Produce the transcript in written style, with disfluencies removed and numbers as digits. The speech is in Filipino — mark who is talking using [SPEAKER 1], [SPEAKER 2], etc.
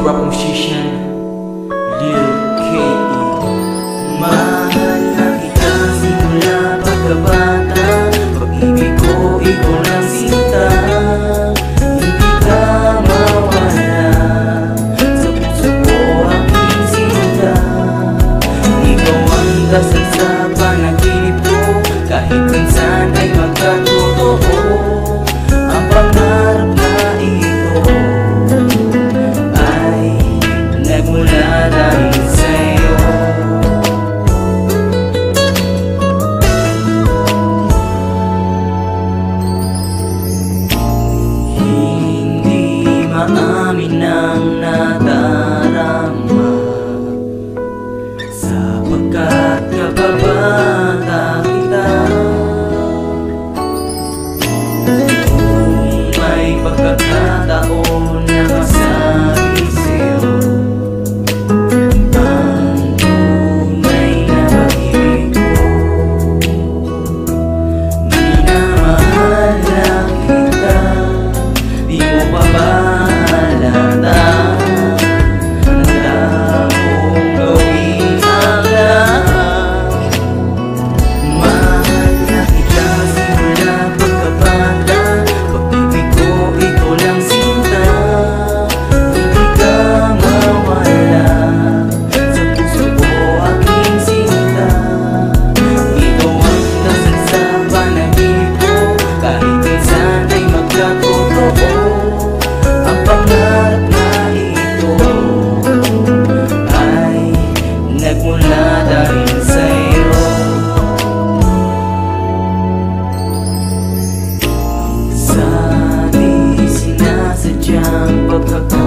[SPEAKER 1] rap musician Lil K.E.
[SPEAKER 2] Mahal na kita simula pagkabata, pag-ibig ko ikaw lang sinta. Hindi ka mawala sa puso ko aking sinta. Ikaw ang dasal sa panaginip ko, kahit minsan ay magkatotoo. Ang pangarap na ito ay nagmula dahil sa'yo. Hindi maamin ang nadarama, sapagkat kababata kita. Kung may pagkakataon na masabi sa'yo ang tunay na pag-ibig ko, minamahal na kita, di mo pa ba halata? Handa mong gawin ang lahat. Mahal na kita simula pagkabata, pag-ibig ko ikaw lang sinta. Hindi ka mawala sa puso ko aking sinta. Ikaw ang dasal sa panaginip ko, kahit minsan ay magkatotoo. Ang pangarap na ito ay nagmula dahil sa'yo. Sa di sinasadyang pagkakataon,